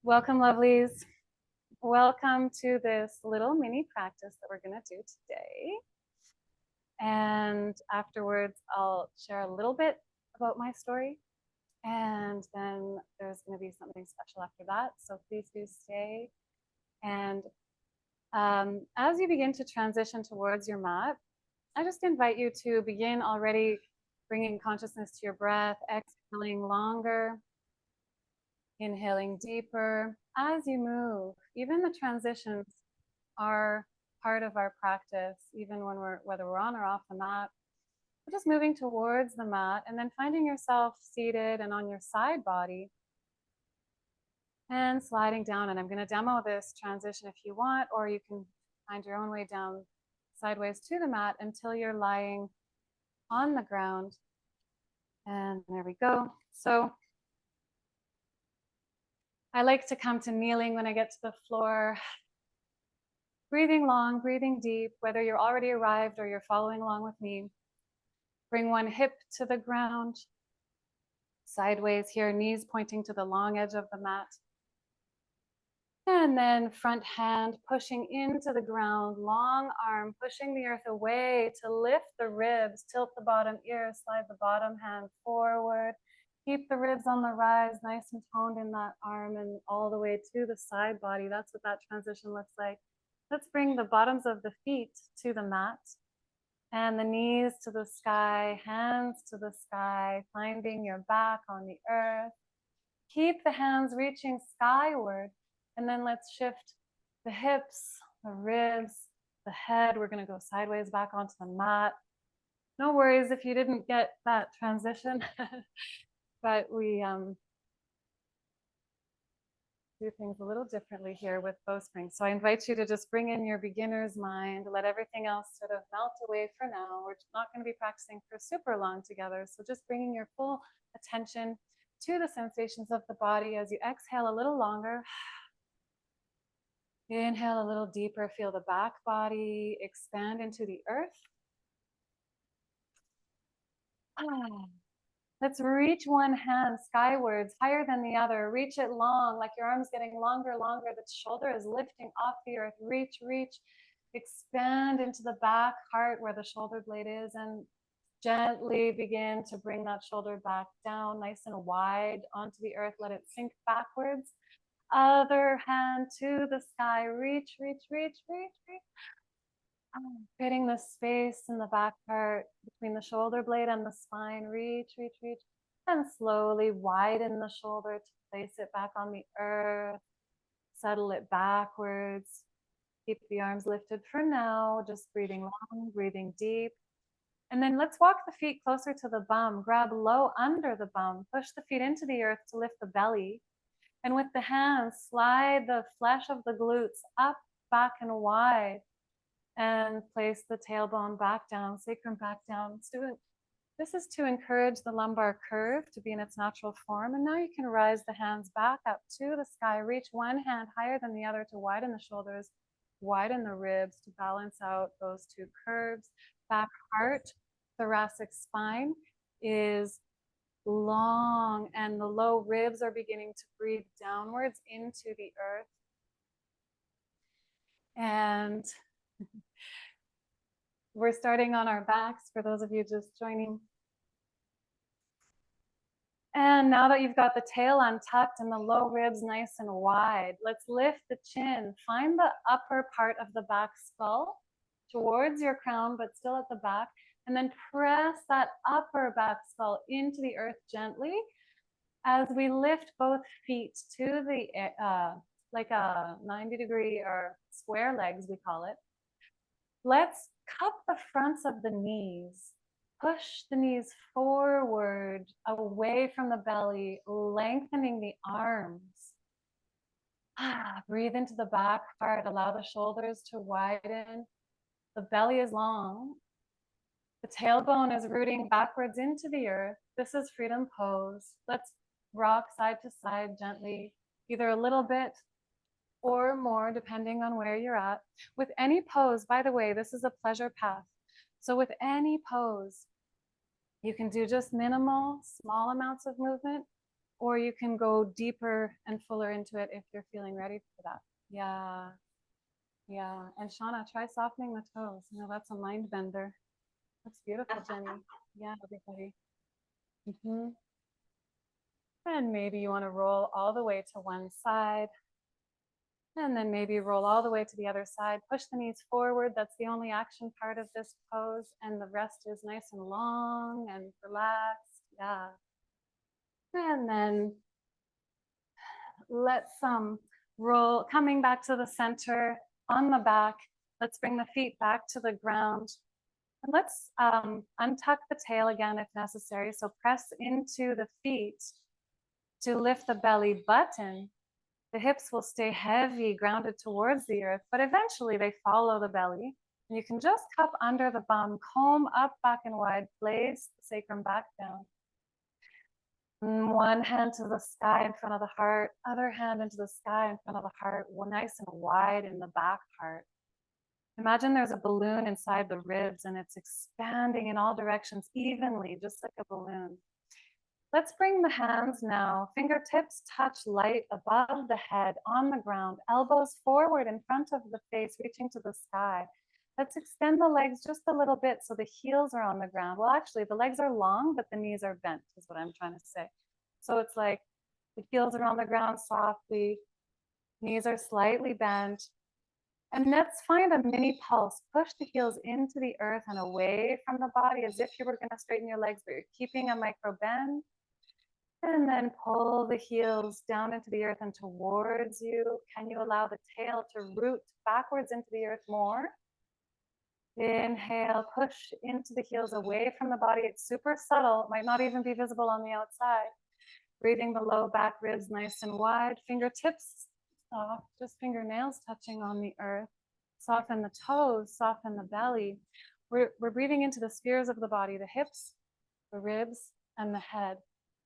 Welcome, lovelies. Welcome to this little mini practice that we're going to do today. And afterwards, I'll share a little bit about my story. And then there's going to be something special after that. So please do stay. And as you begin to transition towards your mat, I just invite you to begin already bringing consciousness to your breath, exhaling longer, inhaling deeper as you move. Even the transitions are part of our practice, even when whether we're on or off the mat. We're just moving towards the mat and then finding yourself seated and on your side body and sliding down. And I'm going to demo this transition if you want, or you can find your own way down sideways to the mat until you're lying on the ground. And there we go. So I like to come to kneeling when I get to the floor. Breathing long, breathing deep, whether you're already arrived or you're following along with me. Bring one hip to the ground, sideways here, knees pointing to the long edge of the mat. And then front hand pushing into the ground, long arm pushing the earth away to lift the ribs, tilt the bottom ear, slide the bottom hand forward. Keep the ribs on the rise, nice and toned in that arm and all the way to the side body. That's what that transition looks like. Let's bring the bottoms of the feet to the mat and the knees to the sky, hands to the sky, finding your back on the earth. Keep the hands reaching skyward, and then let's shift the hips, the ribs, the head. We're going to go sideways back onto the mat. No worries if you didn't get that transition, but we do things a little differently here with Bowspring. So I invite you to just bring in your beginner's mind, let everything else sort of melt away for now. We're not going to be practicing for super long together. So just bringing your full attention to the sensations of the body as you exhale a little longer. Inhale a little deeper, feel the back body expand into the earth. Let's reach one hand skywards, higher than the other. Reach it long, like your arm's getting longer. The shoulder is lifting off the earth. Reach, reach. Expand into the back heart where the shoulder blade is, and gently begin to bring that shoulder back down, nice and wide onto the earth. Let it sink backwards. Other hand to the sky. Reach, reach, reach, reach, reach. Creating the space in the back part between the shoulder blade and the spine. Reach, reach, reach. And slowly widen the shoulder to place it back on the earth. Settle it backwards. Keep the arms lifted for now. Just breathing long, breathing deep. And then let's walk the feet closer to the bum. Grab low under the bum. Push the feet into the earth to lift the belly. And with the hands, slide the flesh of the glutes up, back, and wide. And place the tailbone back down, sacrum back down. This is to encourage the lumbar curve to be in its natural form. And now you can rise the hands back up to the sky. Reach one hand higher than the other to widen the shoulders, widen the ribs to balance out those two curves. Back heart, thoracic spine is long, and the low ribs are beginning to breathe downwards into the earth. And we're starting on our backs for those of you just joining. And now that you've got the tail untucked and the low ribs nice and wide, let's lift the chin. Find the upper part of the back skull towards your crown, but still at the back. And then press that upper back skull into the earth gently as we lift both feet to the, like a 90-degree or square legs, we call it. Let's cup the fronts of the knees. Push the knees forward, away from the belly, lengthening the arms. Breathe into the back part. Allow the shoulders to widen. The belly is long. The tailbone is rooting backwards into the earth. This is freedom pose. Let's rock side to side gently, either a little bit or more, depending on where you're at. With any pose, by the way, this is a pleasure path. So with any pose, you can do just minimal, small amounts of movement, or you can go deeper and fuller into it if you're feeling ready for that. Yeah. Yeah. And Shauna, try softening the toes. You know, that's a mind bender. That's beautiful, Jenny. Yeah, everybody. And maybe you want to roll all the way to one side. And then maybe roll all the way to the other side. Push the knees forward. That's the only action part of this pose. And the rest is nice and long and relaxed. Yeah. And then let's roll, coming back to the center on the back. Let's bring the feet back to the ground. And let's untuck the tail again if necessary. So press into the feet to lift the belly button. The hips will stay heavy, grounded towards the earth, but eventually they follow the belly. And you can just cup under the bum, comb up, back and wide, place the sacrum back down. One hand to the sky in front of the heart, other hand into the sky in front of the heart, nice and wide in the back part. Imagine there's a balloon inside the ribs and it's expanding in all directions evenly, just like a balloon. Let's bring the hands now. Fingertips touch light above the head on the ground, elbows forward in front of the face, reaching to the sky. Let's extend the legs just a little bit so the heels are on the ground. Well, actually, the legs are long, but the knees are bent, is what I'm trying to say. So it's like the heels are on the ground softly, knees are slightly bent. And let's find a mini pulse. Push the heels into the earth and away from the body as if you were going to straighten your legs, but you're keeping a micro bend. And then pull the heels down into the earth and towards you. Can you allow the tail to root backwards into the earth more? Inhale, push into the heels away from the body. It's super subtle. It might not even be visible on the outside. Breathing the low back ribs nice and wide. Fingertips soft, just fingernails touching on the earth. Soften the toes, soften the belly. We're breathing into the spheres of the body, the hips, the ribs, and the head,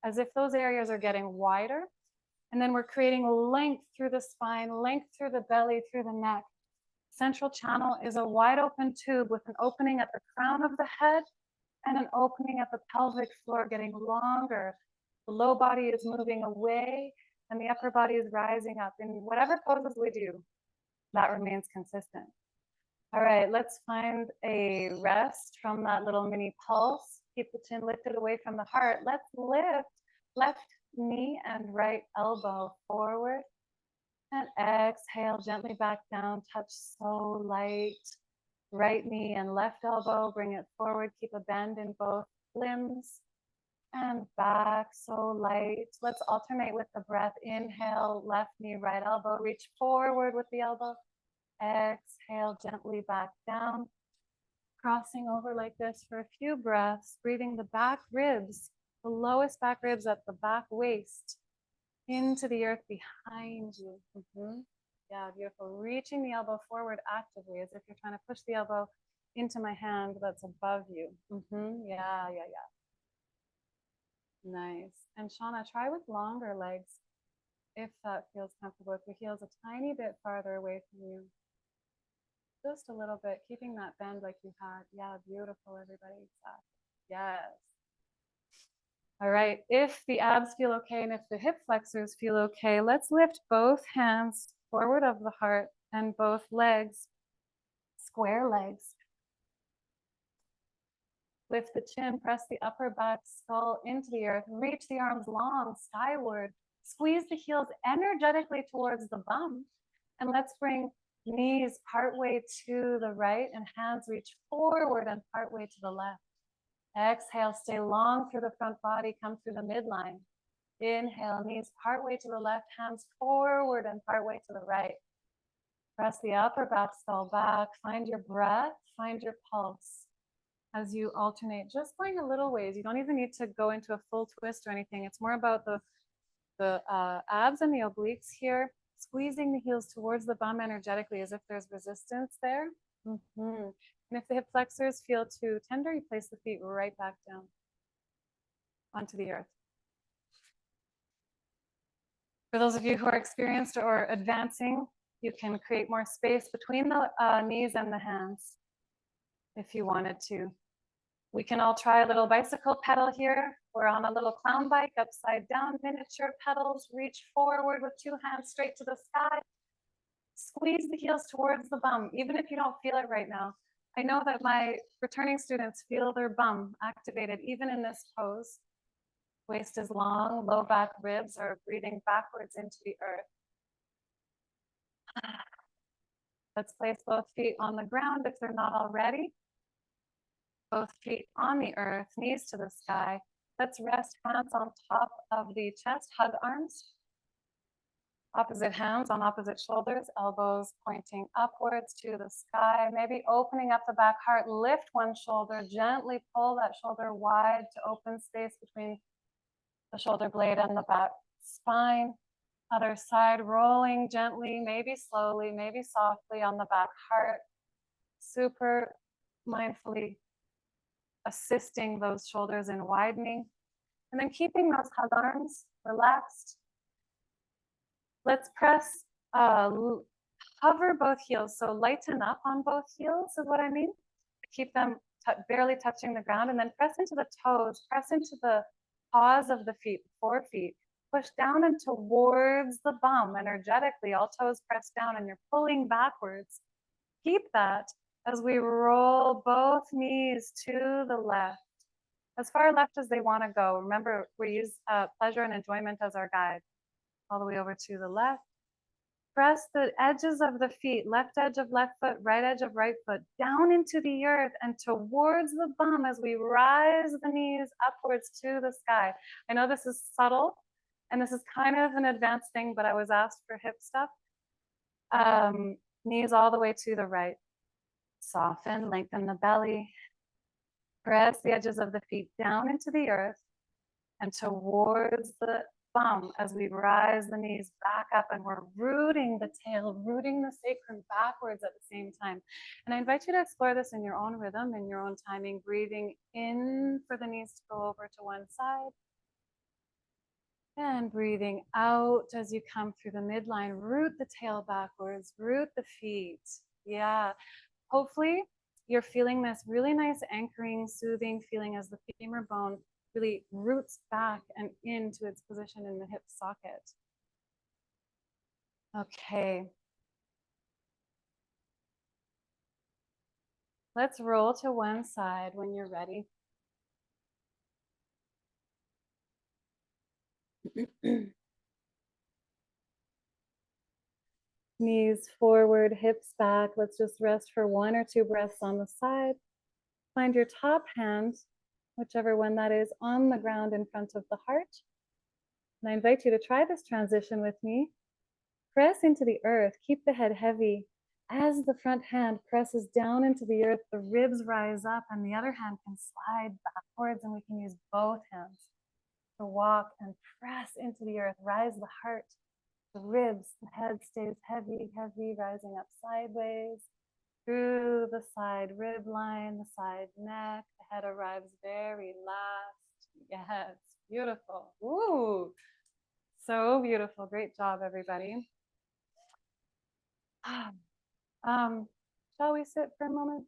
as if those areas are getting wider. And then we're creating length through the spine, length through the belly, through the neck. Central channel is a wide open tube with an opening at the crown of the head and an opening at the pelvic floor, getting longer. The low body is moving away and the upper body is rising up. In whatever poses we do, that remains consistent. All right, let's find a rest from that little mini pulse. Keep the chin lifted away from the heart. Let's lift left knee and right elbow forward. And exhale, gently back down, touch so light. Right knee and left elbow, bring it forward. Keep a bend in both limbs. And back, so light. Let's alternate with the breath. Inhale, left knee, right elbow. Reach forward with the elbow. Exhale, gently back down. Crossing over like this for a few breaths. Breathing the back ribs, the lowest back ribs at the back waist, into the earth behind you. Yeah, beautiful. Reaching the elbow forward actively as if you're trying to push the elbow into my hand that's above you. Yeah. Nice. And Shauna, try with longer legs if that feels comfortable. If your heel's a tiny bit farther away from you. Just a little bit, keeping that bend like you had. Yeah, beautiful, everybody. Yes. All right, if the abs feel okay and if the hip flexors feel okay, let's lift both hands forward of the heart and both legs, square legs. Lift the chin, press the upper back skull into the earth, reach the arms long skyward, squeeze the heels energetically towards the bum, and let's bring knees partway to the right and hands reach forward and partway to the left. Exhale, stay long through the front body, come through the midline. Inhale, knees partway to the left, hands forward and partway to the right. Press the upper back skull back, find your breath, find your pulse. As you alternate, just going a little ways. You don't even need to go into a full twist or anything. It's more about the abs and the obliques here, squeezing the heels towards the bum energetically as if there's resistance there. And if the hip flexors feel too tender, you place the feet right back down onto the earth. For those of you who are experienced or advancing, you can create more space between the knees and the hands if you wanted to. We can all try a little bicycle pedal here. We're on a little clown bike, upside down, miniature pedals. Reach forward with 2 hands straight to the sky. Squeeze the heels towards the bum, even if you don't feel it right now. I know that my returning students feel their bum activated, even in this pose. Waist is long, low back ribs are breathing backwards into the earth. Let's place both feet on the ground if they're not already. Both feet on the earth, knees to the sky. Let's rest hands on top of the chest, hug arms. Opposite hands on opposite shoulders, elbows pointing upwards to the sky. Maybe opening up the back heart, lift one shoulder, gently pull that shoulder wide to open space between the shoulder blade and the back spine. Other side, rolling gently, maybe slowly, maybe softly on the back heart. Super mindfully assisting those shoulders in widening. And then keeping those hug arms relaxed. Let's press, hover both heels. So lighten up on both heels is what I mean. Keep them barely touching the ground, and then press into the toes, press into the paws of the feet, 4 feet. Push down and towards the bum energetically, all toes pressed down, and you're pulling backwards. Keep that as we roll both knees to the left, as far left as they want to go. Remember, we use pleasure and enjoyment as our guide. All the way over to the left. Press the edges of the feet, left edge of left foot, right edge of right foot, down into the earth and towards the bum as we rise the knees upwards to the sky. I know this is subtle and this is kind of an advanced thing, but I was asked for hip stuff. Knees all the way to the right. Soften, lengthen the belly. Press the edges of the feet down into the earth and towards the bum as we rise the knees back up, and we're rooting the tail, rooting the sacrum backwards at the same time. And I invite you to explore this in your own rhythm, in your own timing, breathing in for the knees to go over to one side. And breathing out as you come through the midline, root the tail backwards, root the feet. Yeah, hopefully you're feeling this really nice anchoring, soothing feeling as the femur bone really roots back and into its position in the hip socket. Okay. Let's roll to one side when you're ready. Knees forward, hips back. Let's just rest for 1 or 2 breaths on the side. Find your top hand, whichever one that is, on the ground in front of the heart. And I invite you to try this transition with me. Press into the earth, keep the head heavy. As the front hand presses down into the earth, the ribs rise up and the other hand can slide backwards, and we can use both hands to walk and press into the earth. Rise the heart, the ribs, the head stays heavy, heavy, rising up sideways through the side rib line, the side neck. The head arrives very last. Yes, beautiful. Ooh, so beautiful. Great job, everybody. Shall we sit for a moment?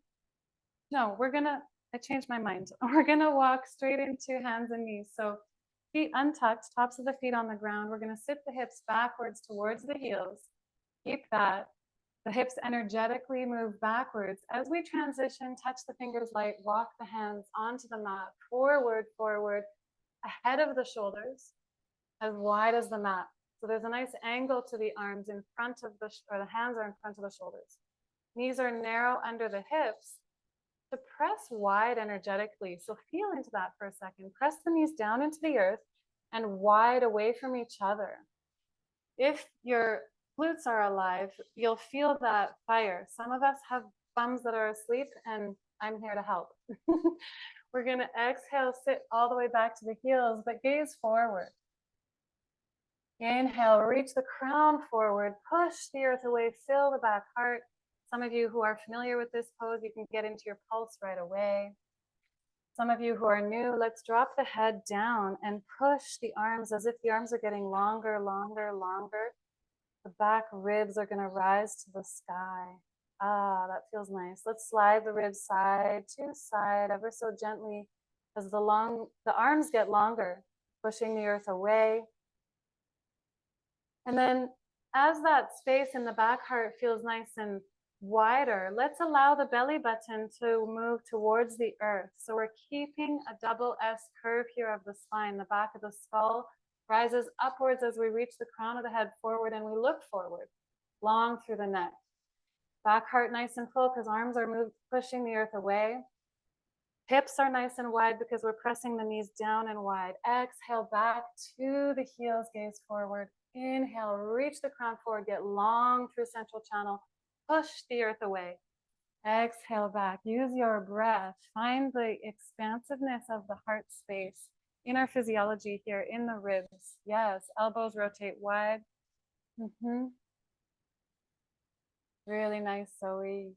No, I changed my mind. We're gonna walk straight into hands and knees. So feet untucked, tops of the feet on the ground. We're gonna sit the hips backwards towards the heels. Keep that. The hips energetically move backwards. As we transition, touch the fingers light, walk the hands onto the mat, forward, forward, ahead of the shoulders, as wide as the mat. So there's a nice angle to the arms in front of or the hands are in front of the shoulders. Knees are narrow under the hips to press wide energetically. So feel into that for a second. Press the knees down into the earth and wide away from each other. If your glutes are alive, you'll feel that fire. Some of us have bums that are asleep, and I'm here to help. We're gonna exhale, sit all the way back to the heels, but gaze forward. Inhale, reach the crown forward, push the earth away, fill the back heart. Some of you who are familiar with this pose, you can get into your pulse right away. Some of you who are new, let's drop the head down and push the arms as if the arms are getting longer, longer, longer. The back ribs are going to rise to the sky. Ah, that feels nice. Let's slide the ribs side to side ever so gently as the arms get longer, pushing the earth away. And then as that space in the back heart feels nice and wider, let's allow the belly button to move towards the earth. So we're keeping a double S curve here of the spine. The back of the skull rises upwards as we reach the crown of the head forward and we look forward, long through the neck. Back heart nice and full because arms are moved, pushing the earth away. Hips are nice and wide because we're pressing the knees down and wide. Exhale back to the heels, gaze forward. Inhale, reach the crown forward, get long through central channel. Push the earth away. Exhale back. Use your breath. Find the expansiveness of the heart space in our physiology here in the ribs. Yes, elbows rotate wide. Really nice, Zoe.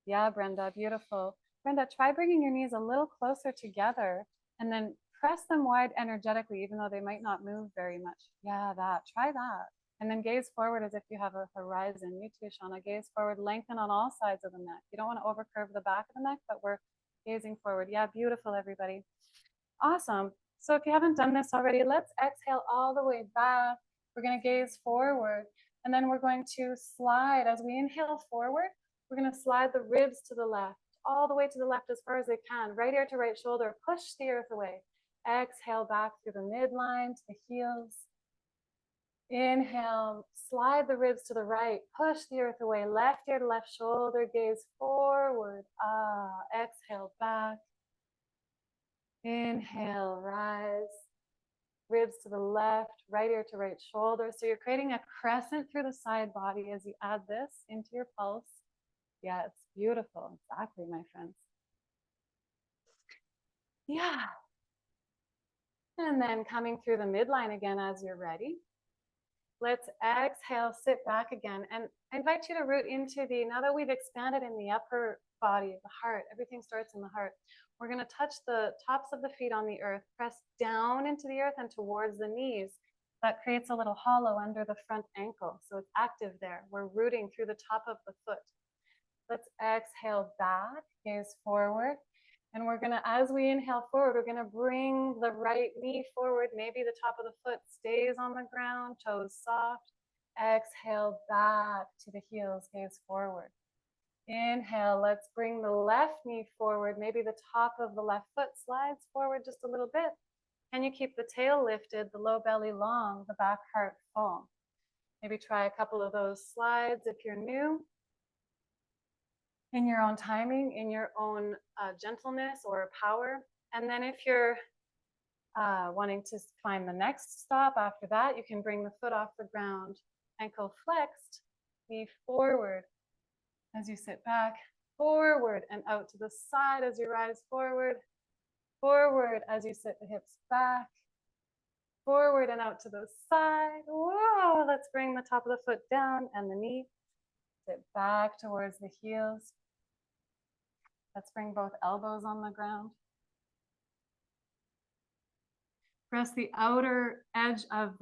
Yeah, Brenda, beautiful. Brenda, try bringing your knees a little closer together and then press them wide energetically, even though they might not move very much. Yeah, try that. And then gaze forward as if you have a horizon. You too, Shauna, gaze forward, lengthen on all sides of the neck. You don't want to overcurve the back of the neck, but we're gazing forward. Yeah, beautiful, everybody. Awesome. So if you haven't done this already, let's exhale all the way back. We're going to gaze forward, and then we're going to slide. As we inhale forward, we're going to slide the ribs to the left, all the way to the left as far as they can. Right ear to right shoulder, push the earth away. Exhale back through the midline to the heels. Inhale, slide the ribs to the right, push the earth away. Left ear to left shoulder, gaze forward. Exhale back. Inhale, rise. Ribs to the left, right ear to right shoulder. So you're creating a crescent through the side body as you add this into your pulse. Yeah, it's beautiful. Exactly, my friends. Yeah. And then coming through the midline again as you're ready. Let's exhale, sit back again. And I invite you to root into now that we've expanded in the upper body, the heart, everything starts in the heart. We're going to touch the tops of the feet on the earth, press down into the earth and towards the knees. That creates a little hollow under the front ankle. So it's active there. We're rooting through the top of the foot. Let's exhale back, gaze forward. And we're going to, as we inhale forward, we're going to bring the right knee forward. Maybe the top of the foot stays on the ground, toes soft. Exhale back to the heels, gaze forward. Inhale, let's bring the left knee forward. Maybe the top of the left foot slides forward just a little bit. And you keep the tail lifted, the low belly long, the back heart full. Maybe try a couple of those slides if you're new. In your own timing, in your own gentleness or power. And then if you're wanting to find the next stop after that, you can bring the foot off the ground, ankle flexed, knee forward as you sit back, forward and out to the side as you rise forward, forward as you sit the hips back, forward and out to the side. Whoa, let's bring the top of the foot down and the knee, sit back towards the heels. Let's bring both elbows on the ground. Press the outer edge of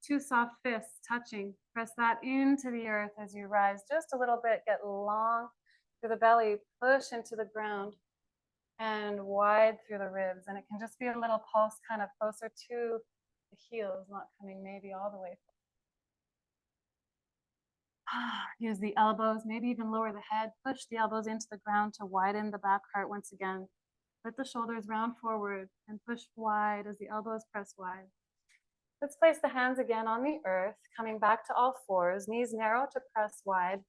two soft fists touching. Press that into the earth as you rise just a little bit. Get long through the belly, push into the ground and wide through the ribs. And it can just be a little pulse kind of closer to the heels, not coming maybe all the way. Use the elbows, maybe even lower the head. Push the elbows into the ground to widen the back heart once again. Let the shoulders round forward and push wide as the elbows press wide. Let's place the hands again on the earth, coming back to all fours, knees narrow to press wide.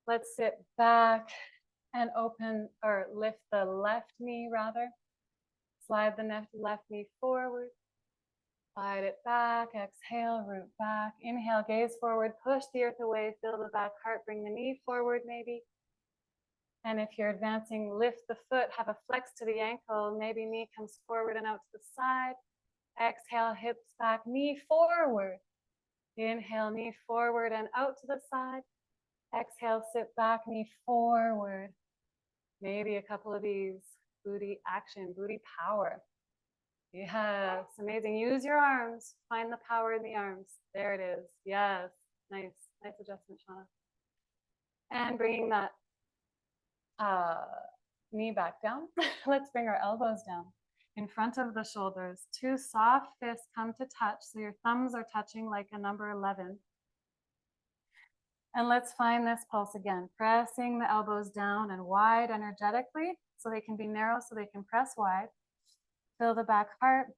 Let's sit back and open or lift the left knee rather. Slide the left knee forward. Slide it back, exhale, root back. Inhale, gaze forward, push the earth away, feel the back heart, bring the knee forward maybe. And if you're advancing, lift the foot, have a flex to the ankle, maybe knee comes forward and out to the side. Exhale, hips back, knee forward. Inhale, knee forward and out to the side. Exhale, sit back, knee forward. Maybe a couple of these booty action, booty power. Yes, amazing. Use your arms. Find the power in the arms. There it is. Yes, nice. Nice adjustment, Shauna. And bringing that knee back down. Let's bring our elbows down in front of the shoulders. Two soft fists come to touch. So your thumbs are touching like a number 11. And let's find this pulse again, pressing the elbows down and wide energetically so they can be narrow, so they can press wide. Fill the back heart.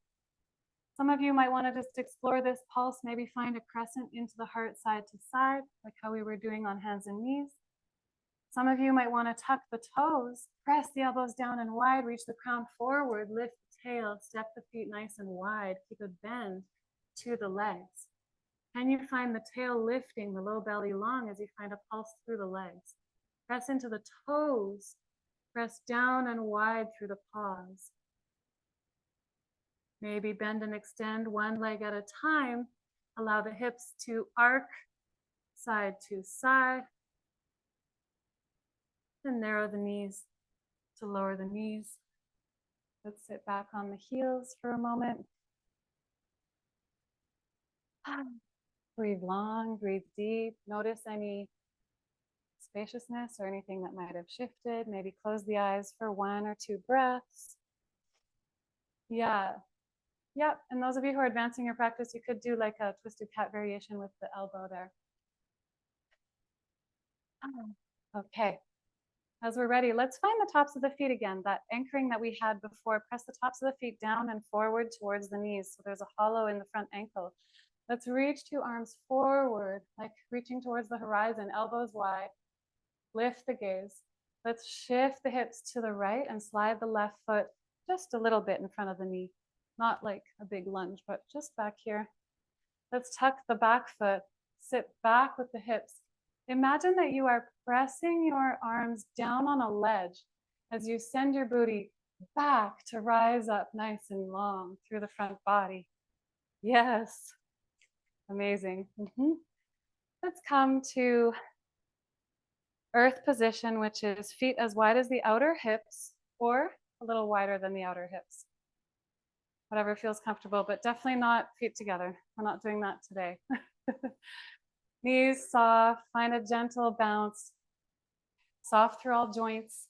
Some of you might want to just explore this pulse, maybe find a crescent into the heart side to side, like how we were doing on hands and knees. Some of you might want to tuck the toes, press the elbows down and wide, reach the crown forward, lift the tail, step the feet nice and wide, keep a bend to the legs. Can you find the tail lifting, the low belly long as you find a pulse through the legs? Press into the toes, press down and wide through the paws. Maybe bend and extend one leg at a time. Allow the hips to arc side to side. And narrow the knees to lower the knees. Let's sit back on the heels for a moment. Breathe long, breathe deep. Notice any spaciousness or anything that might have shifted. Maybe close the eyes for 1 or 2 breaths. Yeah. Yep. And those of you who are advancing your practice, you could do like a twisted cat variation with the elbow there. Okay. As we're ready, let's find the tops of the feet again. That anchoring that we had before, press the tops of the feet down and forward towards the knees. So there's a hollow in the front ankle. Let's reach 2 arms forward, like reaching towards the horizon, elbows wide. Lift the gaze. Let's shift the hips to the right and slide the left foot just a little bit in front of the knee. Not like a big lunge, but just back here. Let's tuck the back foot, sit back with the hips. Imagine that you are pressing your arms down on a ledge as you send your booty back to rise up nice and long through the front body. Yes, amazing. Let's come to earth position, which is feet as wide as the outer hips or a little wider than the outer hips. Whatever feels comfortable, but definitely not feet together. We're not doing that today. Knees soft, find a gentle bounce. Soft through all joints.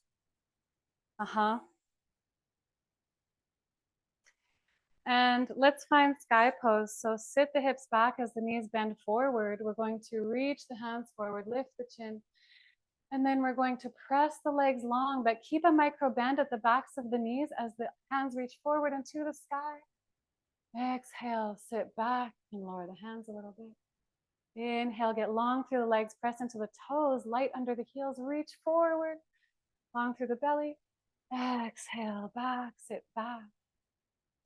And let's find sky pose. So sit the hips back as the knees bend forward. We're going to reach the hands forward, lift the chin. And then we're going to press the legs long, but keep a micro bend at the backs of the knees as the hands reach forward into the sky. Exhale, sit back and lower the hands a little bit. Inhale, get long through the legs, press into the toes, light under the heels, reach forward, long through the belly. Exhale, back, sit back.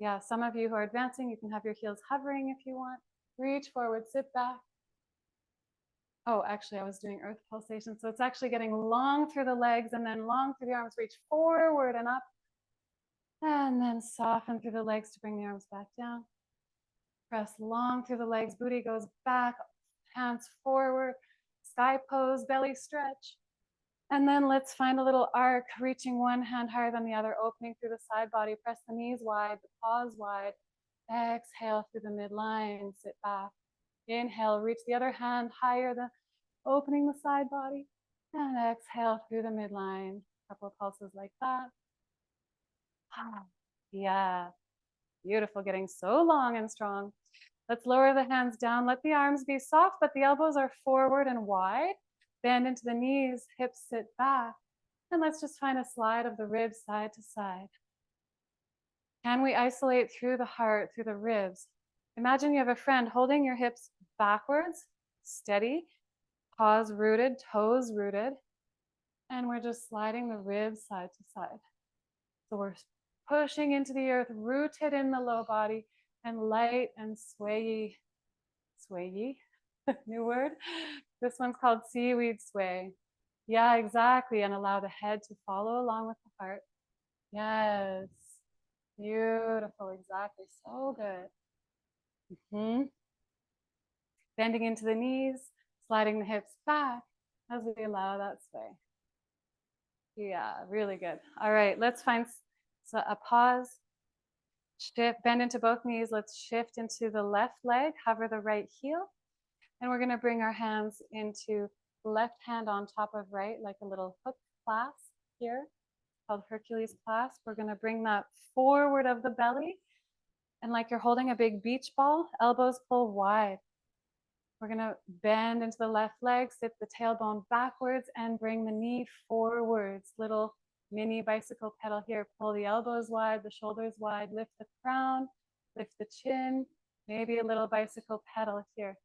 Yeah, some of you who are advancing, you can have your heels hovering if you want. Reach forward, sit back. Oh, actually, I was doing earth pulsation. So it's actually getting long through the legs and then long through the arms. Reach forward and up. And then soften through the legs to bring the arms back down. Press long through the legs, booty goes back, hands forward, sky pose, belly stretch. And then let's find a little arc, reaching one hand higher than the other, opening through the side body. Press the knees wide, the paws wide. Exhale through the midline, sit back. Inhale, reach the other hand higher, opening the side body. And exhale through the midline. A couple of pulses like that. Yeah, beautiful, getting so long and strong. Let's lower the hands down. Let the arms be soft, but the elbows are forward and wide. Bend into the knees, hips sit back. And let's just find a slide of the ribs side to side. Can we isolate through the heart, through the ribs? Imagine you have a friend holding your hips backwards, steady, paws rooted, toes rooted. And we're just sliding the ribs side to side. So we're pushing into the earth, rooted in the low body, and light and swayy. Swayy, new word. This one's called seaweed sway. Yeah, exactly. And allow the head to follow along with the heart. Yes. Beautiful. Exactly. So good. Bending into the knees, sliding the hips back as we allow that sway. Yeah, really good. All right, let's find a pause. Shift, bend into both knees. Let's shift into the left leg, hover the right heel. And we're gonna bring our hands into left hand on top of right, like a little hook clasp here, called Hercules clasp. We're gonna bring that forward of the belly. And like you're holding a big beach ball, elbows pull wide. We're gonna bend into the left leg, sit the tailbone backwards and bring the knee forwards. Little mini bicycle pedal here. Pull the elbows wide, the shoulders wide, lift the crown, lift the chin, maybe a little bicycle pedal here.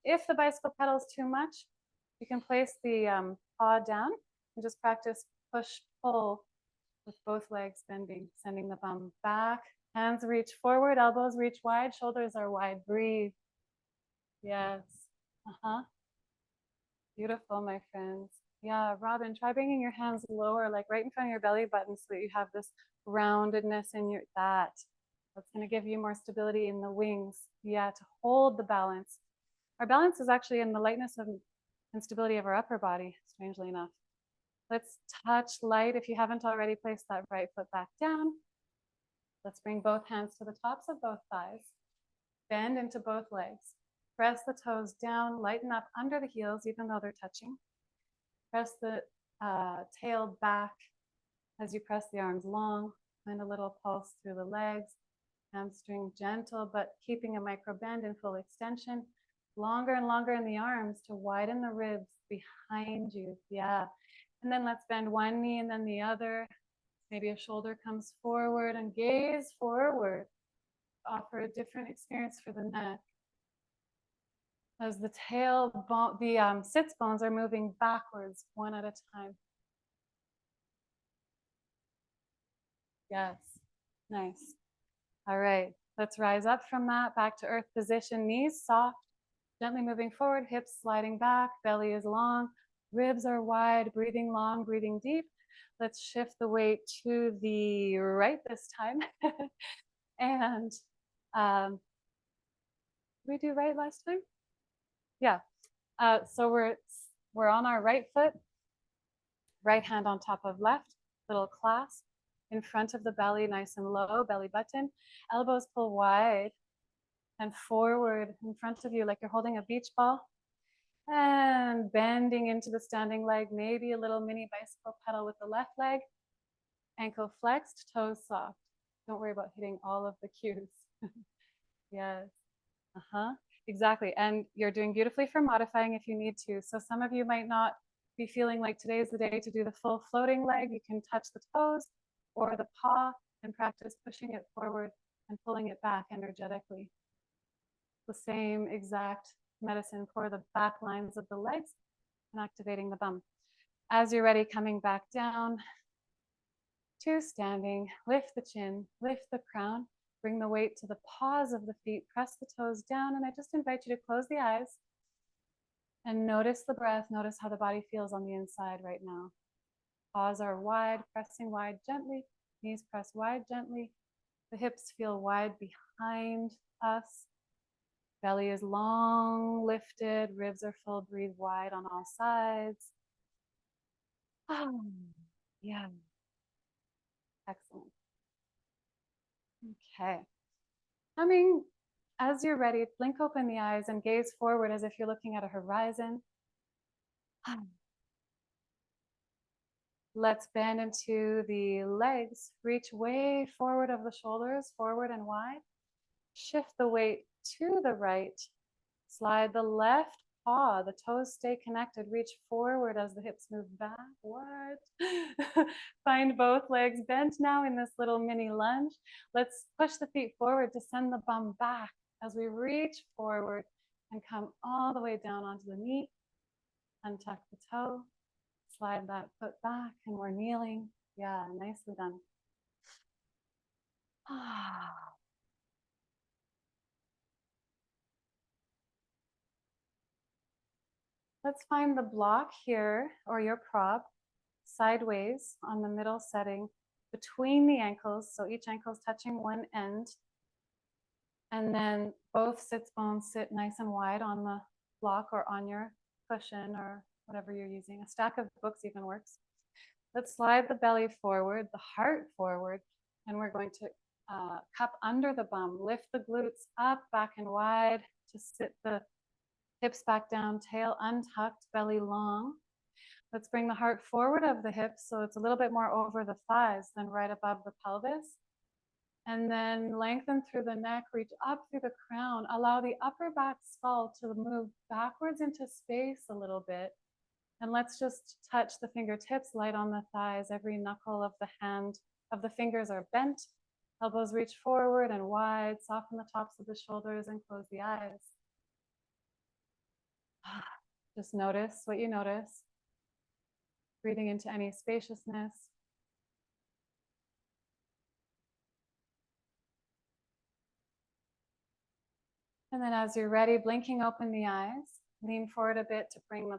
If the bicycle pedal is too much, you can place the paw down and just practice push, pull with both legs bending, sending the bum back. Hands reach forward, elbows reach wide, shoulders are wide. Breathe. Yes. Beautiful, my friends. Yeah, Robin, try bringing your hands lower, like right in front of your belly button so that you have this roundedness in your, that's going to give you more stability in the wings. Yeah, to hold the balance. Our balance is actually in the lightness and stability of our upper body, strangely enough. Let's touch light. If you haven't already, placed that right foot back down. Let's bring both hands to the tops of both thighs. Bend into both legs. Press the toes down, lighten up under the heels, even though they're touching. Press the tail back as you press the arms long. Find a little pulse through the legs. Hamstring gentle, but keeping a micro bend in full extension. Longer and longer in the arms to widen the ribs behind you. Yeah. And then let's bend one knee and then the other. Maybe a shoulder comes forward and gaze forward. Offer a different experience for the neck. As the sits bones are moving backwards one at a time. Yes, nice. All right, let's rise up from that, back to earth position, knees soft, gently moving forward, hips sliding back, belly is long, ribs are wide, breathing long, breathing deep. Let's shift the weight to the right this time. And did we do right last time? Yeah. So we're on our right foot, right hand on top of left, little clasp in front of the belly, nice and low, belly button. Elbows pull wide and forward in front of you like you're holding a beach ball. And bending into the standing leg, maybe a little mini bicycle pedal with the left leg. Ankle flexed, toes soft. Don't worry about hitting all of the cues. Yes. Exactly. And you're doing beautifully for modifying if you need to. So some of you might not be feeling like today's the day to do the full floating leg. You can touch the toes or the paw and practice pushing it forward and pulling it back energetically. The same exact medicine for the back lines of the legs and activating the bum. As you're ready, coming back down to standing, lift the chin, lift the crown, bring the weight to the paws of the feet, press the toes down, and I just invite you to close the eyes and notice the breath, notice how the body feels on the inside right now. Paws are wide, pressing wide gently, knees press wide gently, the hips feel wide behind us, belly is long, lifted, ribs are full, breathe wide on all sides. Oh, yeah. Excellent. Okay. Coming, as you're ready, blink open the eyes and gaze forward as if you're looking at a horizon. Let's bend into the legs. Reach way forward of the shoulders, forward and wide. Shift the weight to the right. Slide the left paw. The toes stay connected. Reach forward as the hips move back. What? Find both legs bent now in this little mini lunge. Let's push the feet forward to send the bum back as we reach forward and come all the way down onto the knee. Untuck the toe. Slide that foot back and we're kneeling. Yeah, nicely done. Let's find the block here or your prop sideways on the middle setting between the ankles. So each ankle is touching one end. And then both sits bones sit nice and wide on the block or on your cushion or whatever you're using. A stack of books even works. Let's slide the belly forward, the heart forward, and we're going to cup under the bum. Lift the glutes up, back and wide to sit the hips back down, tail untucked, belly long. Let's bring the heart forward of the hips so it's a little bit more over the thighs than right above the pelvis. And then lengthen through the neck, reach up through the crown. Allow the upper back skull to move backwards into space a little bit. And let's just touch the fingertips, light on the thighs. Every knuckle of the hand, of the fingers are bent. Elbows reach forward and wide. Soften the tops of the shoulders and close the eyes. Just notice what you notice. Breathing into any spaciousness. And then as you're ready, blinking open the eyes, lean forward a bit to bring the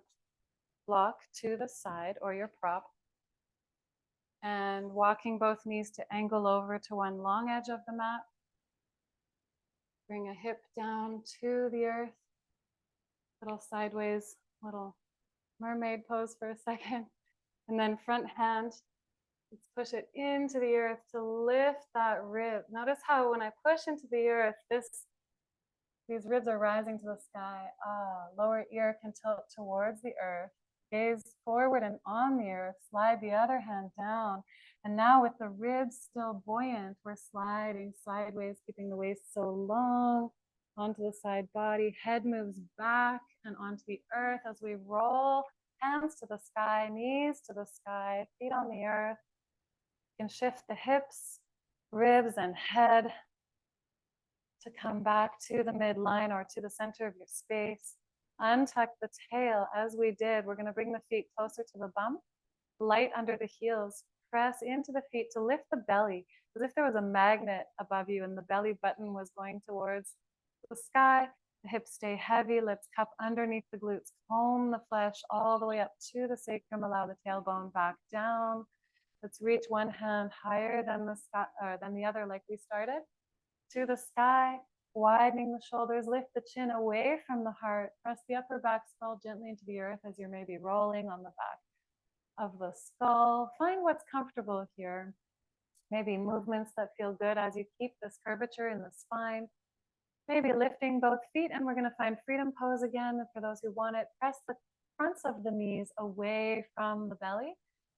block to the side or your prop. And walking both knees to angle over to one long edge of the mat. Bring a hip down to the earth. Little sideways, little mermaid pose for a second. And then front hand, let's push it into the earth to lift that rib. Notice how when I push into the earth, these ribs are rising to the sky. Lower ear can tilt towards the earth. Gaze forward and on the earth. Slide the other hand down. And now with the ribs still buoyant, we're sliding sideways, keeping the waist so long onto the side body. Head moves back and onto the earth as we roll. Hands to the sky, knees to the sky, feet on the earth. You can shift the hips, ribs, and head to come back to the midline or to the center of your space. Untuck the tail as we did. We're going to bring the feet closer to the bum, light under the heels. Press into the feet to lift the belly as if there was a magnet above you and the belly button was going towards the sky. The hips stay heavy, lips cup underneath the glutes. Comb the flesh all the way up to the sacrum. Allow the tailbone back down. Let's reach one hand higher than the other like we started. To the sky, widening the shoulders, lift the chin away from the heart. Press the upper back skull gently into the earth as you're maybe rolling on the back of the skull. Find what's comfortable here. Maybe movements that feel good as you keep this curvature in the spine. Maybe lifting both feet, and we're going to find freedom pose again. For those who want it, press the fronts of the knees away from the belly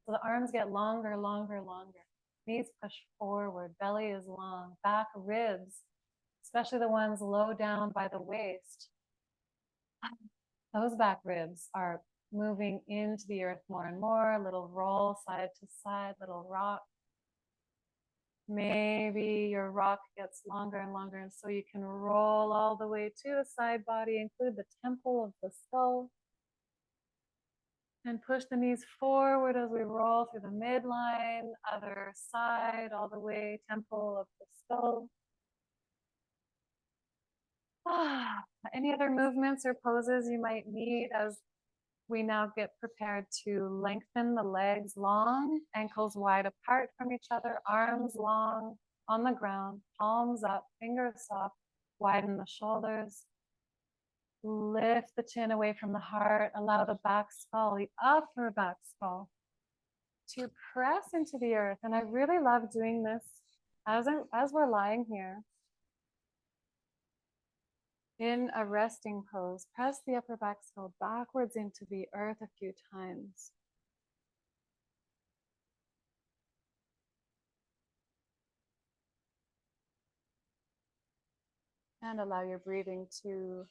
so the arms get longer, longer, longer. Knees push forward, belly is long, back ribs, especially the ones low down by the waist. Those back ribs are moving into the earth more and more. Little roll side to side, little rock. Maybe your rock gets longer and longer, and so you can roll all the way to the side body, include the temple of the skull. And push the knees forward as we roll through the midline, other side, all the way, temple of the skull. Any other movements or poses you might need as we now get prepared to lengthen the legs long, ankles wide apart from each other, arms long on the ground, palms up, fingers soft, widen the shoulders. Lift the chin away from the heart. Allow the back skull, the upper back skull, to press into the earth. And I really love doing this as we're lying here in a resting pose. Press the upper back skull backwards into the earth a few times. And allow your breathing to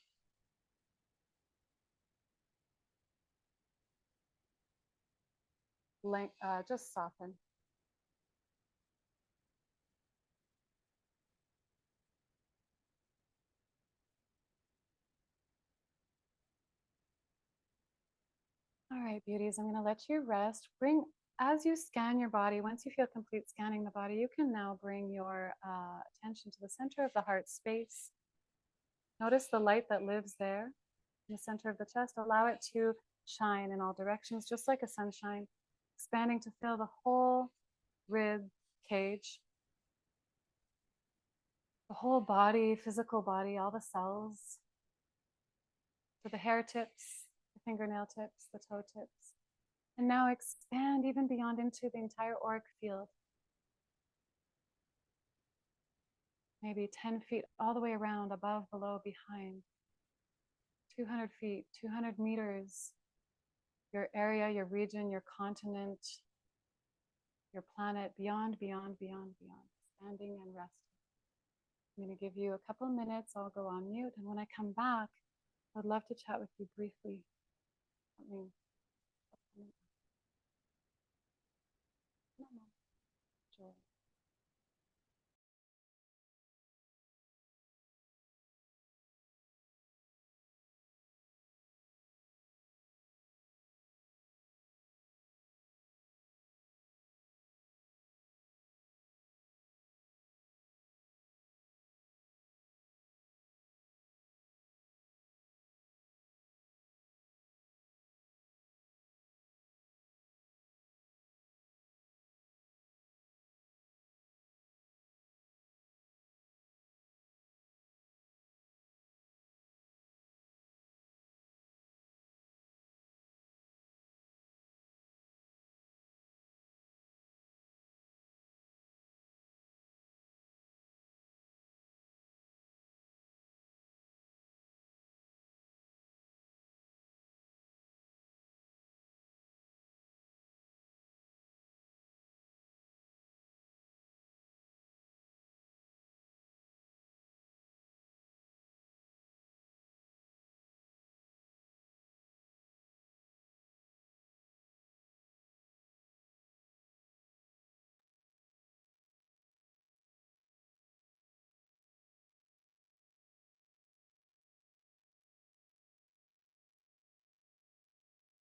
just soften. All right, beauties, I'm going to let you rest. As you scan your body, once you feel complete scanning the body, you can now bring your attention to the center of the heart space. Notice the light that lives there in the center of the chest. Allow it to shine in all directions, just like a sunshine, expanding to fill the whole rib cage, the whole body, physical body, all the cells, to the hair tips, the fingernail tips, the toe tips. And now expand even beyond into the entire auric field. maybe 10 feet all the way around, above, below, behind, 200 feet, 200 meters, your area, your region, your continent, your planet, beyond, beyond, beyond, beyond, standing and resting. I'm going to give you a couple of minutes. I'll go on mute. And when I come back, I'd love to chat with you briefly. Joy.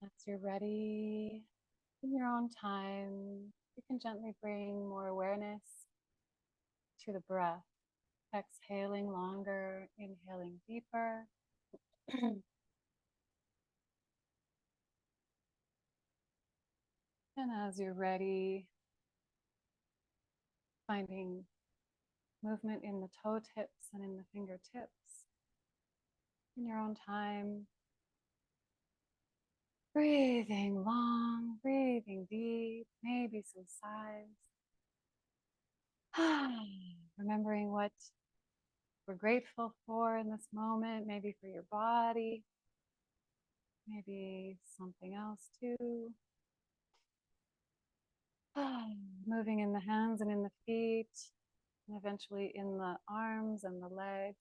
As you're ready, in your own time, you can gently bring more awareness to the breath. Exhaling longer, inhaling deeper. And as you're ready, finding movement in the toe tips and in the fingertips. In your own time, breathing long, breathing deep, maybe some sighs. Remembering what we're grateful for in this moment, maybe for your body, maybe something else too. Moving in the hands and in the feet, and eventually in the arms and the legs.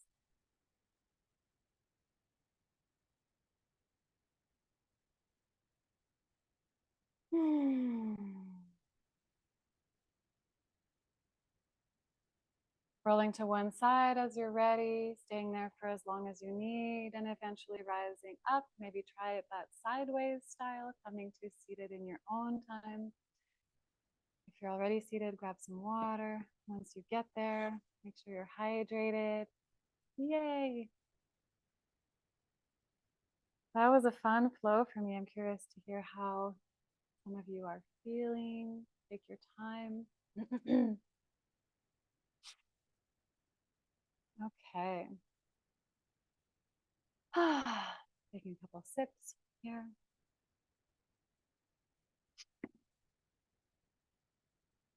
Rolling to one side as you're ready, staying there for as long as you need, and eventually rising up. Maybe try it that sideways style, coming to seated in your own time. If you're already seated, grab some water. Once you get there, make sure you're hydrated. Yay! That was a fun flow for me. I'm curious to hear how some of you are feeling. Take your time. Okay. Taking a couple sips here.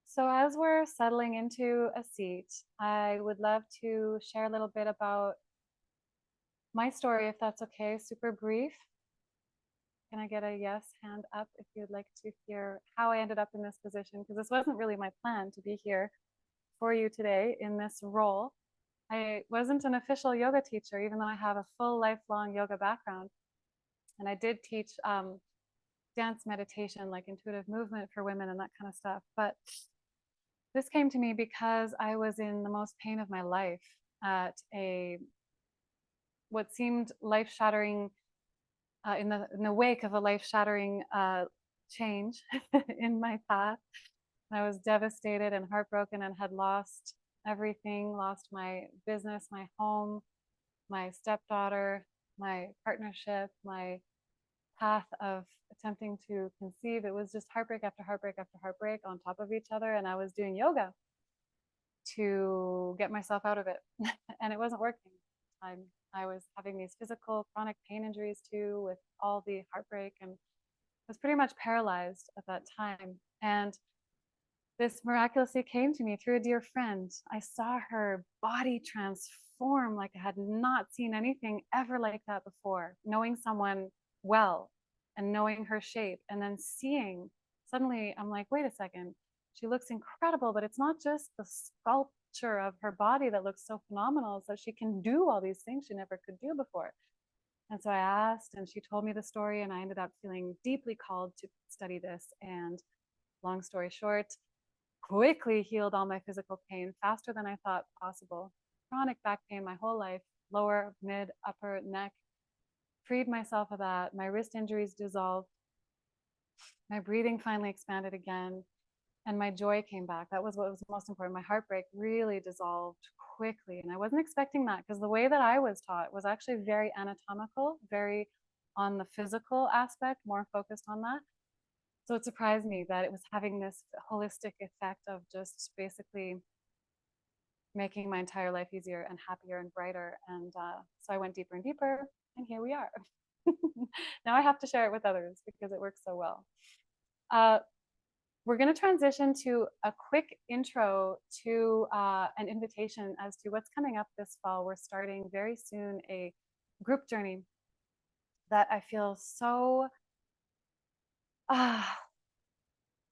So as we're settling into a seat, I would love to share a little bit about my story, if that's okay, super brief. Can I get a yes hand up if you'd like to hear how I ended up in this position? Because this wasn't really my plan to be here for you today in this role. I wasn't an official yoga teacher, even though I have a full lifelong yoga background. And I did teach dance meditation, like intuitive movement for women and that kind of stuff. But this came to me because I was in the most pain of my life at what seemed life-shattering, in the wake of a life-shattering change in my path. I was devastated and heartbroken and had lost everything, lost my business, my home, my stepdaughter, my partnership, my path of attempting to conceive. It was just heartbreak after heartbreak after heartbreak on top of each other. And I was doing yoga to get myself out of it. And it wasn't working. I was having these physical chronic pain injuries too, with all the heartbreak, and was pretty much paralyzed at that time. And this miraculously came to me through a dear friend. I saw her body transform like I had not seen anything ever like that before. Knowing someone well and knowing her shape, and then seeing, suddenly I'm like, wait a second, she looks incredible, but it's not just the sculpture of her body that looks so phenomenal, so she can do all these things she never could do before. And so I asked, and she told me the story, and I ended up feeling deeply called to study this. And long story short, quickly healed all my physical pain faster than I thought possible. Chronic back pain my whole life, lower, mid, upper, neck. Freed myself of that. My wrist injuries dissolved. My breathing finally expanded again, and my joy came back. That was what was most important. My heartbreak really dissolved quickly, and I wasn't expecting that, because the way that I was taught was actually very anatomical, very on the physical aspect, more focused on that. So it surprised me that it was having this holistic effect of just basically making my entire life easier and happier and brighter. And so I went deeper and deeper, and here we are. Now I have to share it with others because it works so well. We're going to transition to a quick intro to an invitation as to what's coming up this fall. We're starting very soon a group journey that I feel so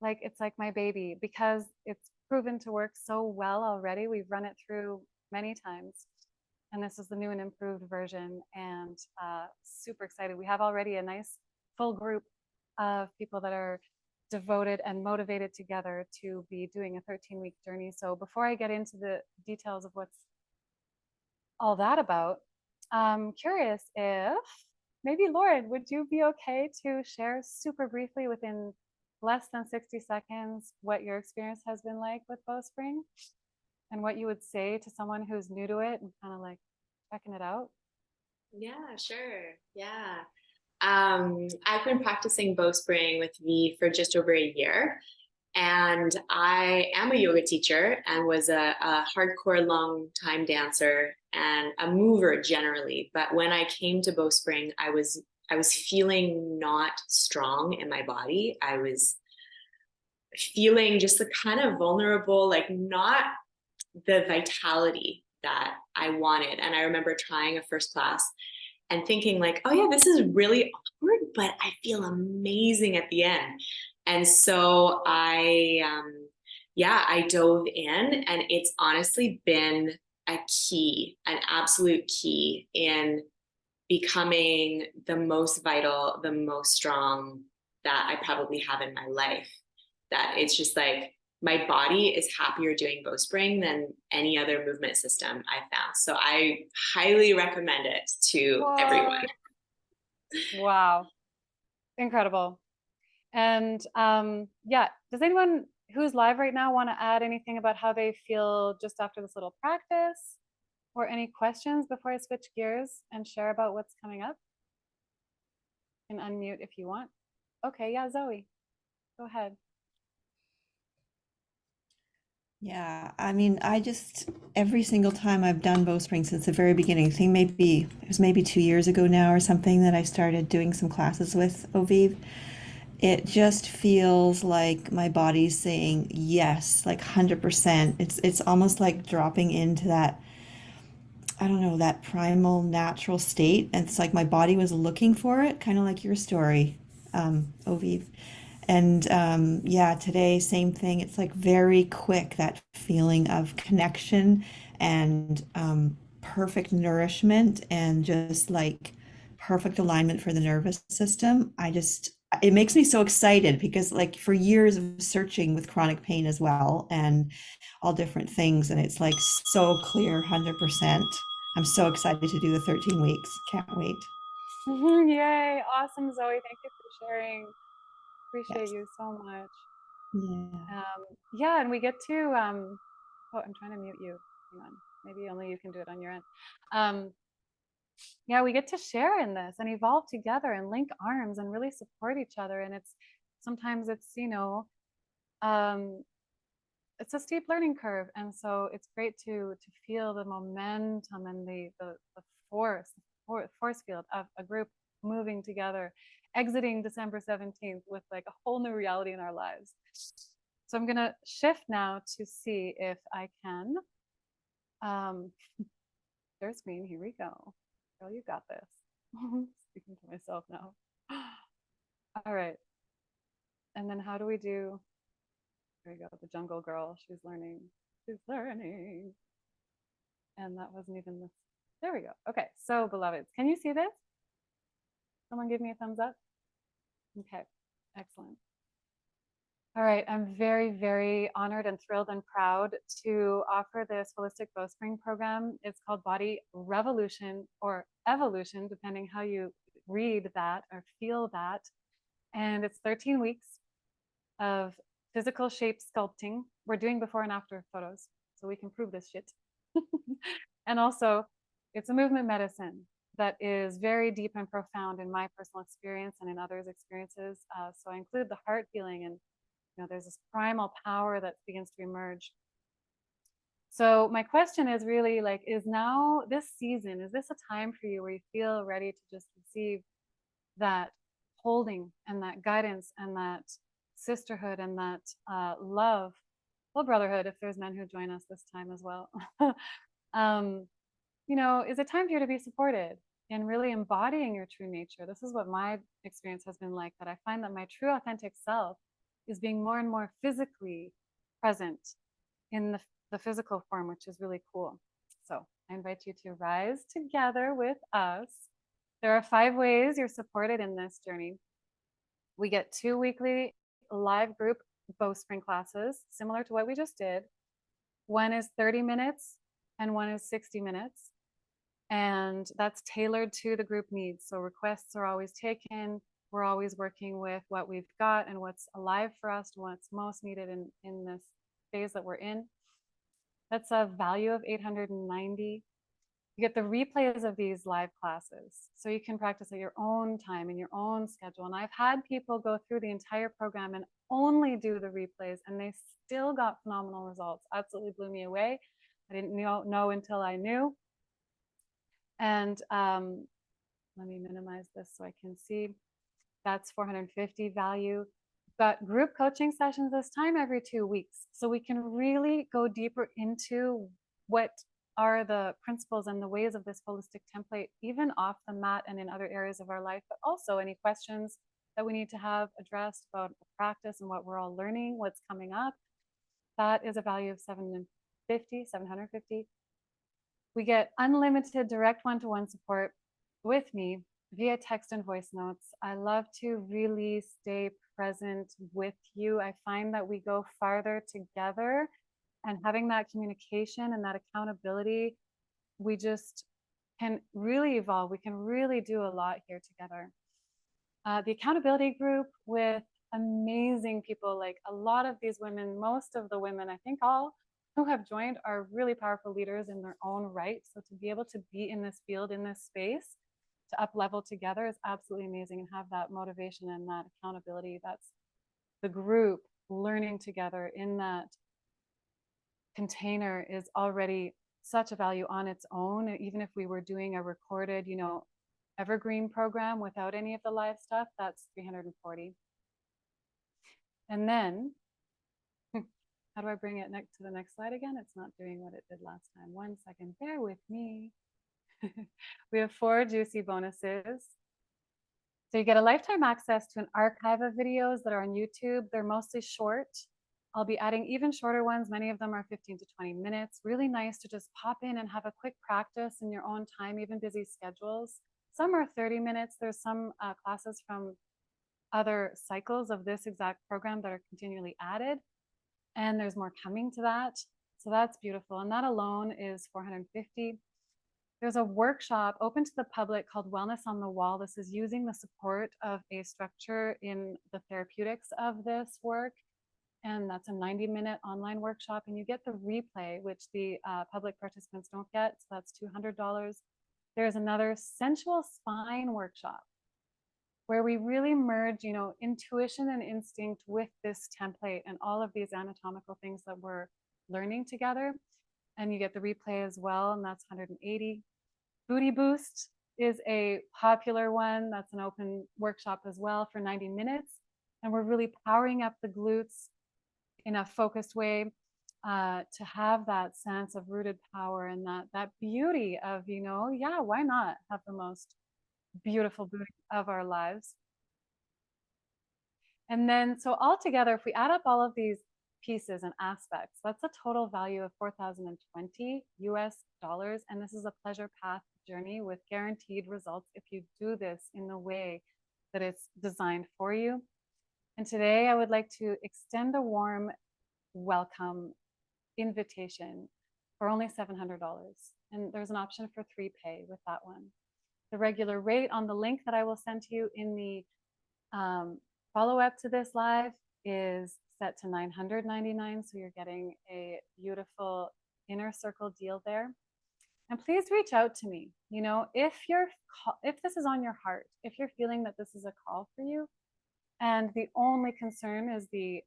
like it's like my baby, because it's proven to work so well already. We've run it through many times, and this is the new and improved version, and super excited. We have already a nice full group of people that are devoted and motivated together to be doing a 13-week journey. So before I get into the details of what's all that about, I'm curious if maybe Lauren, would you be okay to share super briefly within less than 60 seconds what your experience has been like with Bowspring, and what you would say to someone who's new to it and kind of like checking it out? Yeah, sure. Yeah. I've been practicing Bowspring with V for just over a year. And I am a yoga teacher and was a hardcore long time dancer and a mover generally. But when I came to Bowspring, I was feeling not strong in my body. I was feeling just the kind of vulnerable, like not the vitality that I wanted. And I remember trying a first class and thinking like, oh yeah, this is really awkward, but I feel amazing at the end. And so I dove in, and it's honestly been a key, an absolute key in becoming the most vital, the most strong that I probably have in my life. That it's just like my body is happier doing Bowspring than any other movement system I've found. So I highly recommend it to everyone. What? Wow, incredible. And yeah, does anyone who's live right now want to add anything about how they feel just after this little practice, or any questions before I switch gears and share about what's coming up? You can unmute if you want. Okay, yeah, Zoe, go ahead. Yeah, I mean, I just every single time I've done Bowspring since the very beginning, I think maybe it was maybe 2 years ago now or something that I started doing some classes with Eau-Vive. It just feels like my body's saying yes, like 100%. It's almost like dropping into that, I don't know, that primal natural state. And it's like my body was looking for it, kind of like your story, Eau-Vive. And yeah, today, same thing. It's like very quick, that feeling of connection and perfect nourishment and just like perfect alignment for the nervous system. It makes me so excited because, like, for years of searching with chronic pain as well and all different things. And it's like so clear, 100%. I'm so excited to do the 13 weeks. Can't wait. Yay, awesome, Zoe. Thank you for sharing. Appreciate Yes. you so much. Yeah. Yeah, and we get to, oh, I'm trying to mute you. Hang on. Maybe only you can do it on your end. Um, yeah, we get to share in this and evolve together and link arms and really support each other. And it's sometimes it's, um, it's a steep learning curve. And so it's great to feel the momentum and the force, force field of a group moving together, exiting December 17th with like a whole new reality in our lives. So I'm gonna shift now to see if I can. Share screen, here we go. Girl, you got this. Speaking to myself now. All right. And then how do we do, there we go, the jungle girl, she's learning. She's learning. And that wasn't even this. There we go. Okay, so beloveds, can you see this? Someone give me a thumbs up. Okay, excellent. All right, I'm very, very honored and thrilled and proud to offer this holistic Bowspring program. It's called Body Revolution or Evolution, depending how you read that or feel that. And it's 13 weeks of physical shape sculpting. We're doing before and after photos, so we can prove this shit. And also, it's a movement medicine that is very deep and profound in my personal experience and in others' experiences. So I include the heart healing, and there's this primal power that begins to emerge. So my question is really like, is now this season, is this a time for you where you feel ready to just receive that holding and that guidance and that sisterhood and that love, well, brotherhood, if there's men who join us this time as well. Is it time for you to be supported in really embodying your true nature? This is what my experience has been like, that I find that my true authentic self is being more and more physically present in the physical form, which is really cool. So I invite you to rise together with us. There are 5 ways you're supported in this journey. We get 2 weekly live group Bowspring classes, similar to what we just did. One is 30 minutes and one is 60 minutes. And that's tailored to the group needs. So requests are always taken. We're always working with what we've got and what's alive for us and what's most needed in this phase that we're in. That's a value of $890. You get the replays of these live classes, so you can practice at your own time, in your own schedule. And I've had people go through the entire program and only do the replays, and they still got phenomenal results. Absolutely blew me away. I didn't know until I knew. And let me minimize this so I can see. That's $450 value. We've got group coaching sessions this time every 2 weeks, so we can really go deeper into what are the principles and the ways of this holistic template, even off the mat and in other areas of our life, but also any questions that we need to have addressed about the practice and what we're all learning, what's coming up. That is a value of $750. We get unlimited direct one-to-one support with me via text and voice notes. I love to really stay present with you. I find that we go farther together, and having that communication and that accountability, we just can really evolve. We can really do a lot here together. The accountability group with amazing people, like a lot of these women, most of the women, I think all who have joined, are really powerful leaders in their own right. So to be able to be in this field, in this space, to up level together is absolutely amazing, and have that motivation and that accountability. That's the group learning together in that container is already such a value on its own. Even if we were doing a recorded, evergreen program without any of the live stuff, that's $340. And then, how do I bring it to the next slide again? It's not doing what it did last time. 1 second, bear with me. We have 4 juicy bonuses. So you get a lifetime access to an archive of videos that are on YouTube. They're mostly short. I'll be adding even shorter ones. Many of them are 15 to 20 minutes. Really nice to just pop in and have a quick practice in your own time, even busy schedules. Some are 30 minutes. There's some classes from other cycles of this exact program that are continually added. And there's more coming to that. So that's beautiful. And that alone is $450. There's a workshop open to the public called Wellness on the Wall. This is using the support of a structure in the therapeutics of this work. And that's a 90-minute online workshop. And you get the replay, which the public participants don't get. So that's $200. There's another sensual spine workshop where we really merge, intuition and instinct with this template and all of these anatomical things that we're learning together. And you get the replay as well, and that's $180. Booty Boost is a popular one. That's an open workshop as well for 90 minutes. And we're really powering up the glutes in a focused way, to have that sense of rooted power and that beauty of, yeah, why not have the most beautiful beauty of our lives. And then, so altogether, if we add up all of these pieces and aspects, that's a total value of 4,020 US dollars. And this is a pleasure path journey with guaranteed results if you do this in the way that it's designed for you. And today I would like to extend a warm welcome invitation for only $700. And there's an option for 3 pay with that one. The regular rate on the link that I will send to you in the follow-up to this live is set to $999. So you're getting a beautiful inner circle deal there. And please reach out to me. If this is on your heart, if you're feeling that this is a call for you, and the only concern is the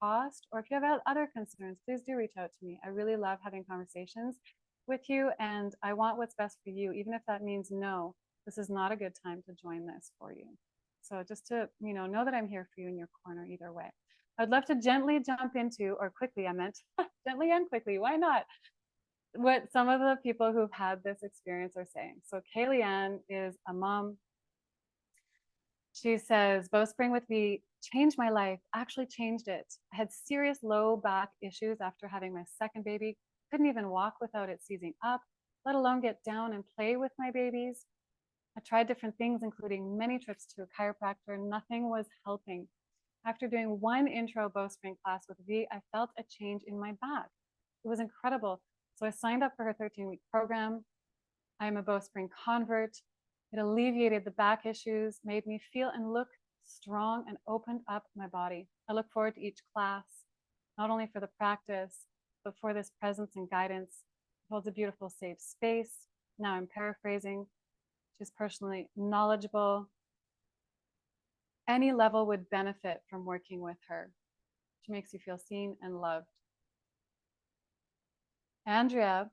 cost, or if you have other concerns, please do reach out to me. I really love having conversations with you, and I want what's best for you, even if that means no, this is not a good time to join this for you. So just to know that I'm here for you in your corner either way. I'd love to gently jump into, or quickly, I meant gently and quickly, why not? What some of the people who've had this experience are saying. So Kaylee Ann is a mom. She says, Bowspring with me changed my life, actually changed it. I had serious low back issues after having my second baby. Couldn't even walk without it seizing up, let alone get down and play with my babies. I tried different things, including many trips to a chiropractor. Nothing was helping. After doing one intro Bowspring class with V, I felt a change in my back. It was incredible. So I signed up for her 13-week program. I am a Bowspring convert. It alleviated the back issues, made me feel and look strong, and opened up my body. I look forward to each class, not only for the practice, but for this presence and guidance. It holds a beautiful, safe space. Now I'm paraphrasing. She's personally knowledgeable. Any level would benefit from working with her. She makes you feel seen and loved. Andrea,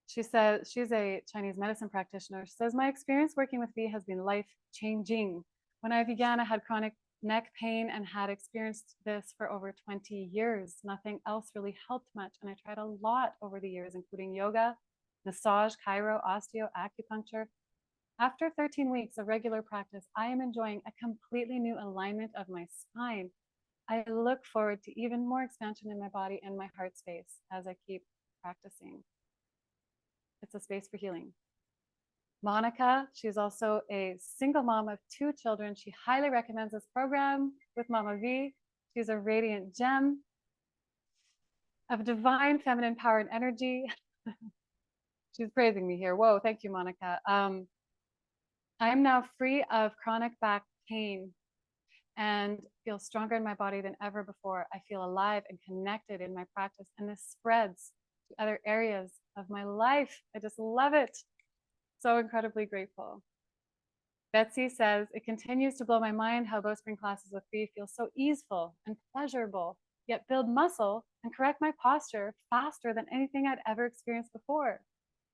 she says she's a Chinese medicine practitioner. She says, my experience working with V has been life-changing. When I began, I had chronic neck pain and had experienced this for over 20 years. Nothing else really helped much. And I tried a lot over the years, including yoga, massage, chiro, osteo, acupuncture. After 13 weeks of regular practice, I am enjoying a completely new alignment of my spine. I look forward to even more expansion in my body and my heart space as I keep practicing. It's a space for healing. Monica, she's also a single mom of 2 children. She highly recommends this program with Mama V. She's a radiant gem of divine feminine power and energy. She's praising me here. Whoa, thank you, Monica. I am now free of chronic back pain and feel stronger in my body than ever before. I feel alive and connected in my practice, and this spreads to other areas of my life. I just love it. So incredibly grateful. Betsy says, it continues to blow my mind how Bowspring classes with V feel so easeful and pleasurable, yet build muscle and correct my posture faster than anything I'd ever experienced before.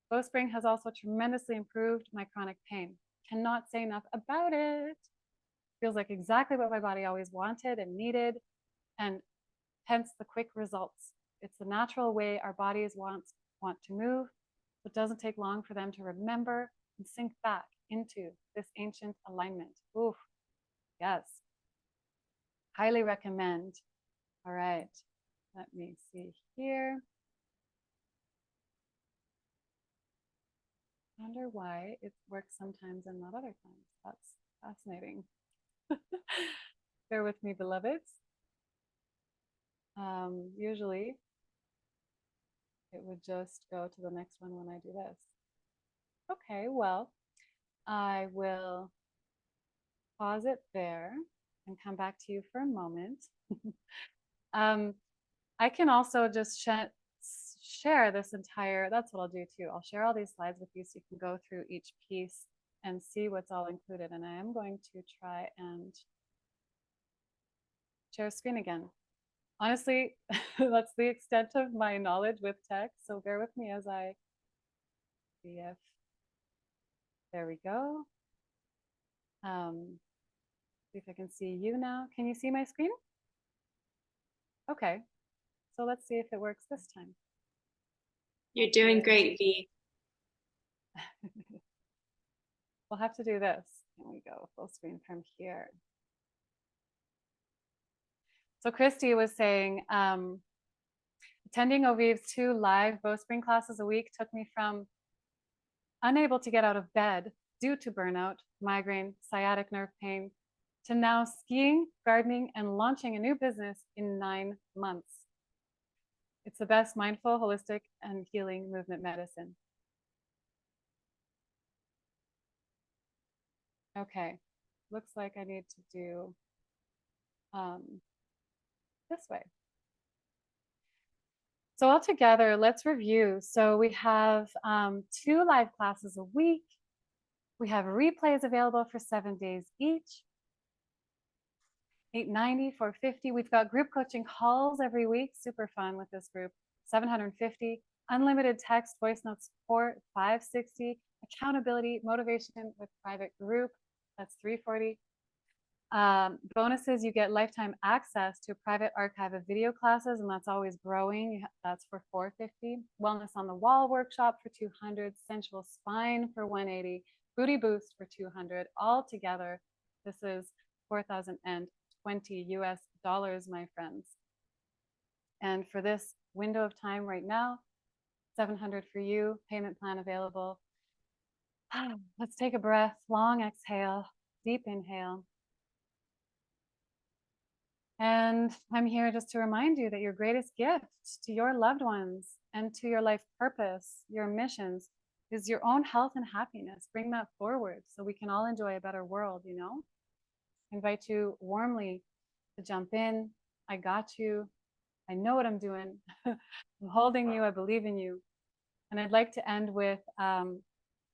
Bowspring has also tremendously improved my chronic pain. Cannot say enough about it. Feels like exactly what my body always wanted and needed, and hence the quick results. It's the natural way our bodies want to move. It doesn't take long for them to remember and sink back into this ancient alignment. Oof, yes. Highly recommend. All right, let me see here. I wonder why it works sometimes and not other times. That's fascinating. Bear with me, beloveds. Usually it would just go to the next one when I do this. Okay, well, I will pause it there and come back to you for a moment. I can also just share this entire, that's what I'll do too. I'll share all these slides with you so you can go through each piece and see what's all included. And I am going to try and share screen again. Honestly, that's the extent of my knowledge with tech. So bear with me as I see if, there we go. See if I can see you now. Can you see my screen? Okay, so let's see if it works this time. You're doing great, V. We'll have to do this. Here we go, full screen from here. So Christy was saying, attending Eau-Vive's 2 live Bowspring classes a week took me from unable to get out of bed due to burnout, migraine, sciatic nerve pain, to now skiing, gardening, and launching a new business in 9 months. It's the best mindful, holistic, and healing movement medicine. Okay, looks like I need to do this way. So altogether, let's review. So we have 2 live classes a week. We have replays available for 7 days each. $890, $450. We've got group coaching calls every week. Super fun with this group. $750. Unlimited text, voice note support, $560. Accountability, motivation with private group. That's $340. Bonuses, you get lifetime access to a private archive of video classes, and that's always growing. That's for $450. Wellness on the Wall workshop for $200. Sensual Spine for $180. Booty Boost for $200. All together, this is $4,020 US, my friends. And for this window of time right now, $700 for you. Payment plan available. Let's take a breath. Long exhale. Deep inhale. And I'm here just to remind you that your greatest gift to your loved ones and to your life purpose, your missions, is your own health and happiness. Bring that forward so we can all enjoy a better world, you know? I invite you warmly to jump in. I got you. I know what I'm doing. I'm holding you. I believe in you. And I'd like to end with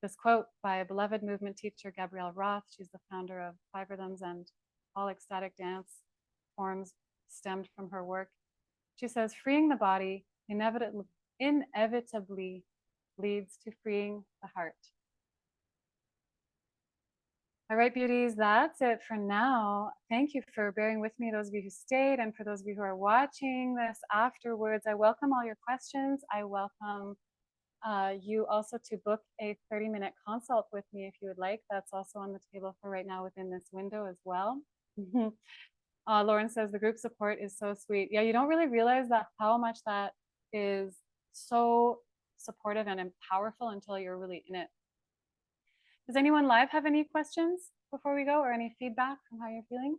this quote by a beloved movement teacher, Gabrielle Roth. She's the founder of 5 Rhythms, and all ecstatic dance forms stemmed from her work. She says, freeing the body inevitably leads to freeing the heart. All right, beauties, that's it for now. Thank you for bearing with me, those of you who stayed, and for those of you who are watching this afterwards. I welcome all your questions. I welcome you also to book a 30-minute consult with me if you would like. That's also on the table for right now within this window as well. Lauren says the group support is so sweet. Yeah, you don't really realize that how much that is so supportive and powerful until you're really in it. Does anyone live have any questions before we go, or any feedback from how you're feeling?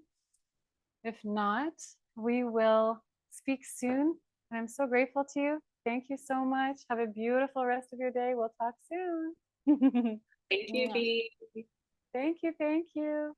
If not, we will speak soon. And I'm so grateful to you. Thank you so much. Have a beautiful rest of your day. We'll talk soon. Thank you, V. Thank you. Thank you.